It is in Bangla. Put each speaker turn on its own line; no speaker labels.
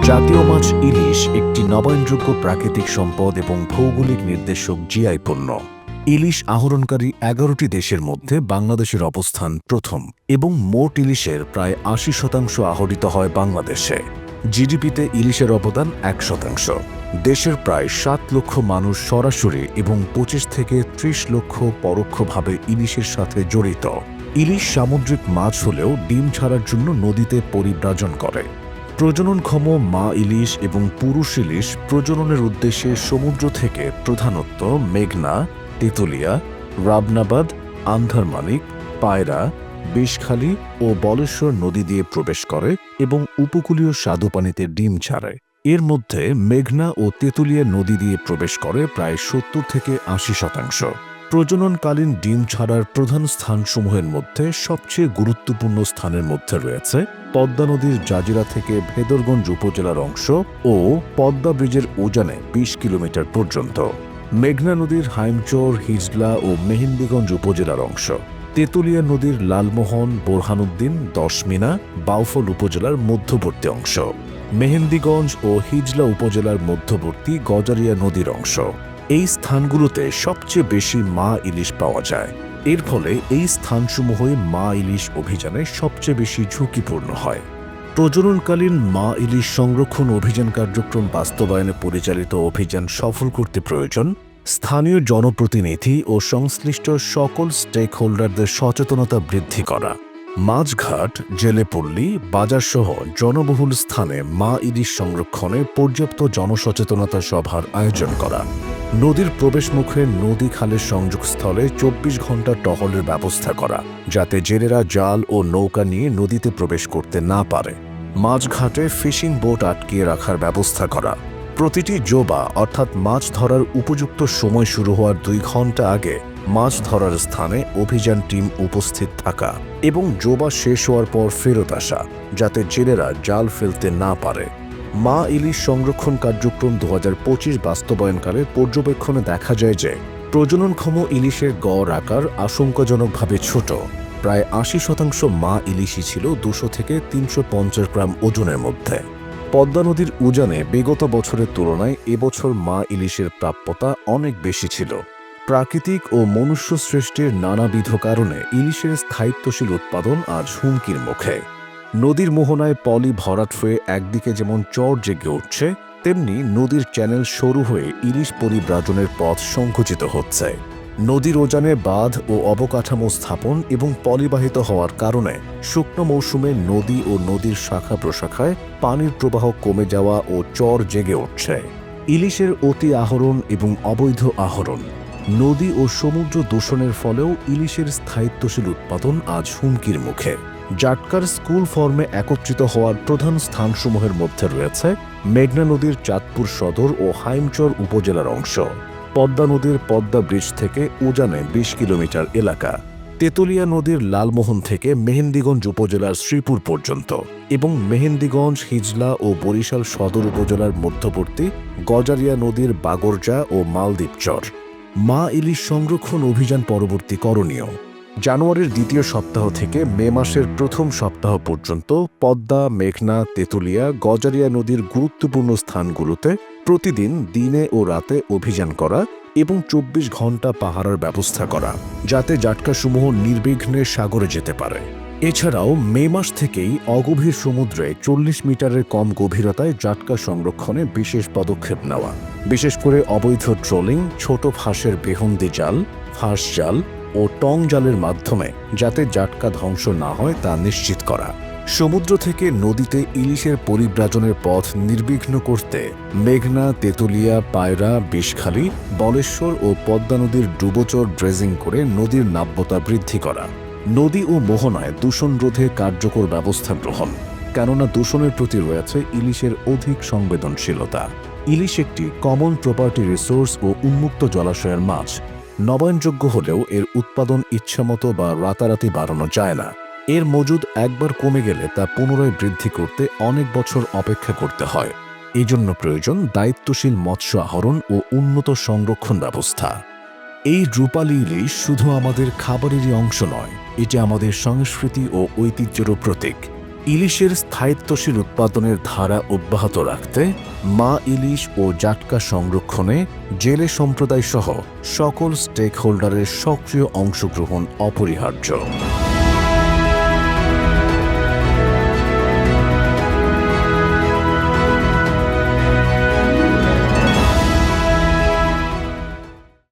জাতীয় মাছ ইলিশ একটি নবায়নযোগ্য প্রাকৃতিক সম্পদ এবং ভৌগোলিক নির্দেশক জিআই পণ্য। ইলিশ আহরণকারী ১১টি দেশের মধ্যে বাংলাদেশের অবস্থান প্রথম এবং মোট ইলিশের প্রায় ৮০% আহরিত হয় বাংলাদেশে। জিডিপিতে ইলিশের অবদান ১%। দেশের প্রায় ৭ লক্ষ মানুষ সরাসরি এবং ২৫ থেকে ৩০ লক্ষ পরোক্ষভাবে ইলিশের সাথে জড়িত। ইলিশ সামুদ্রিক মাছ হলেও ডিম ছাড়ার জন্য নদীতে পরিব্রাজন করে। প্রজননক্ষম মা ইলিশ এবং পুরুষ ইলিশ প্রজননের উদ্দেশ্যে সমুদ্র থেকে প্রধানত মেঘনা, তেঁতুলিয়া, রাবনাবাদ, আন্ধারমানিক, পায়রা, বিষখালী ও বলেশ্বর নদী দিয়ে প্রবেশ করে এবং উপকূলীয় স্বাদুপানিতে ডিম ছাড়ে। এর মধ্যে মেঘনা ও তেঁতুলিয়া নদী দিয়ে প্রবেশ করে প্রায় ৭০ থেকে ৮০%। প্রজননকালীন ডিম ছাড়ার প্রধান স্থানসমূহের মধ্যে সবচেয়ে গুরুত্বপূর্ণ স্থানের মধ্যে রয়েছে পদ্মা নদীর জাজিরা থেকে ভেদরগঞ্জ উপজেলার অংশ ও পদ্মা ব্রিজের উজানে ২০ কিলোমিটার পর্যন্ত, মেঘনা নদীর হাইমচর, হিজলা ও মেহেন্দিগঞ্জ উপজেলার অংশ, তেঁতুলিয়া নদীর লালমোহন, বোরহানুদ্দিন, দশমিনা, বাউফল উপজেলার মধ্যবর্তী অংশ, মেহেন্দিগঞ্জ ও হিজলা উপজেলার মধ্যবর্তী গজারিয়া নদীর অংশ। এই স্থানগুলোতে সবচেয়ে বেশি মা ইলিশ পাওয়া যায়। এর ফলে এই স্থানসমূহে মা ইলিশ অভিযানে সবচেয়ে বেশি ঝুঁকিপূর্ণ হয়। প্রজননকালীন মা ইলিশ সংরক্ষণ অভিযান কার্যক্রম বাস্তবায়নে পরিচালিত অভিযান সফল করতে প্রয়োজন স্থানীয় জনপ্রতিনিধি ও সংশ্লিষ্ট সকল স্টেক হোল্ডারদের সচেতনতা বৃদ্ধি করা। মাছঘাট, জেলেপল্লী, বাজারসহ জনবহুল স্থানে মা ইলিশ সংরক্ষণে পর্যাপ্ত জনসচেতনতা সভার আয়োজন করা। নদীর প্রবেশমুখে নদী খালের সংযোগস্থলে ২৪ ঘণ্টা টহলের ব্যবস্থা করা, যাতে জেলেরা জাল ও নৌকা নিয়ে নদীতে প্রবেশ করতে না পারে। মাছঘাটে ফিশিং বোট আটকিয়ে রাখার ব্যবস্থা করা। প্রতিটি জোবা অর্থাৎ মাছ ধরার উপযুক্ত সময় শুরু হওয়ার ২ ঘণ্টা আগে মাছ ধরার স্থানে অভিযান টিম উপস্থিত থাকা এবং জোবা শেষ হওয়ার পর ফেরত আসা, যাতে জেলেরা জাল ফেলতে না পারে। মা ইলিশ সংরক্ষণ কার্যক্রম ২০২৫ বাস্তবায়নকালে পর্যবেক্ষণে দেখা যায় যে প্রজননক্ষম ইলিশের গড় আকার আশঙ্কাজনকভাবে ছোট। প্রায় ৮০% মা ইলিশই ছিল ২০০ থেকে ৩৫০ গ্রাম ওজনের মধ্যে। পদ্মা নদীর উজানে বিগত বছরের তুলনায় এবছর মা ইলিশের প্রাপ্যতা অনেক বেশি ছিল। প্রাকৃতিক ও মনুষ্য সৃষ্টির নানাবিধ কারণে ইলিশের স্থায়িত্বশীল উৎপাদন আজ হুমকির মুখে। নদীর মোহনায় পলি ভরাট হয়ে একদিকে যেমন চর জেগে উঠছে, তেমনি নদীর চ্যানেল সরু হয়ে ইলিশ পরিব্রাজনের পথ সংকুচিত হচ্ছে। নদীর উজানে বাঁধ ও অবকাঠামো স্থাপন এবং পলিবাহিত হওয়ার কারণে শুকনো মৌসুমে নদী ও নদীর শাখা প্রশাখায় পানির প্রবাহ কমে যাওয়া ও চর জেগে উঠছে। ইলিশের অতি আহরণ এবং অবৈধ আহরণ, নদী ও সমুদ্র দূষণের ফলেও ইলিশের স্থায়িত্বশীল উৎপাদন আজ হুমকির মুখে। জাটকার স্কুল ফর্মে একত্রিত হওয়ার প্রধান স্থানসমূহের মধ্যে রয়েছে মেঘনা নদীর চাঁদপুর সদর ও হাইমচর উপজেলার অংশ, পদ্মা নদীর পদ্মা ব্রিজ থেকে উজানে ২০ কিলোমিটার এলাকা, তেঁতুলিয়া নদীর লালমোহন থেকে মেহেন্দিগঞ্জ উপজেলার শ্রীপুর পর্যন্ত এবং মেহেন্দিগঞ্জ, হিজলা ও বরিশাল সদর উপজেলার মধ্যবর্তী গজারিয়া নদীর বাগরজা ও মালদ্বীপ চর। মা ইলিশ সংরক্ষণ অভিযান পরবর্তী করণীয়: জানুয়ারির দ্বিতীয় সপ্তাহ থেকে মে মাসের প্রথম সপ্তাহ পর্যন্ত পদ্মা, মেঘনা, তেঁতুলিয়া, গজারিয়া নদীর গুরুত্বপূর্ণ স্থানগুলোতে প্রতিদিন দিনে ও রাতে অভিযান করা এবং ২৪ ঘণ্টা পাহারার ব্যবস্থা করা, যাতে জাটকাসমূহ নির্বিঘ্নে সাগরে যেতে পারে। এছাড়াও মে মাস থেকেই অগভীর সমুদ্রে ৪০ মিটারের কম গভীরতায় জাটকা সংরক্ষণে বিশেষ পদক্ষেপ নেওয়া, বিশেষ করে অবৈধ ট্রোলিং, ছোট ফাঁসের বেহন্দি জাল, ফাঁস জাল ও টং জালের মাধ্যমে যাতে জাটকা ধ্বংস না হয় তা নিশ্চিত করা। সমুদ্র থেকে নদীতে ইলিশের পরিব্রাজনের পথ নির্বিঘ্ন করতে মেঘনা, তেঁতুলিয়া, পায়রা, বিষখালী, বলেশ্বর ও পদ্মা নদীর ডুবোচর ড্রেজিং করে নদীর নাব্যতা বৃদ্ধি করা। নদী ও মোহনায় দূষণ রোধে কার্যকর ব্যবস্থা গ্রহণ, কেননা দূষণের প্রতি রয়েছে ইলিশের অধিক সংবেদনশীলতা। ইলিশ একটি কমন প্রপার্টি রিসোর্স ও উন্মুক্ত জলাশয়ের মাছ। নবায়নযোগ্য হলেও এর উৎপাদন ইচ্ছামতো বা রাতারাতি বাড়ানো যায় না। এর মজুদ একবার কমে গেলে তা পুনরায় বৃদ্ধি করতে অনেক বছর অপেক্ষা করতে হয়। এই জন্য প্রয়োজন দায়িত্বশীল মৎস্য আহরণ ও উন্নত সংরক্ষণ ব্যবস্থা। এই রূপালী ইলিশ শুধু আমাদের খাবারেরই অংশ নয়, এটি আমাদের সংস্কৃতি ও ঐতিহ্যেরও প্রতীক। ইলিশের স্থায়িত্বশীল উৎপাদনের ধারা অব্যাহত রাখতে মা ইলিশ ও জাটকা সংরক্ষণে জেলে সম্প্রদায় সহ সকল স্টেক হোল্ডারের সক্রিয় অংশগ্রহণ অপরিহার্য।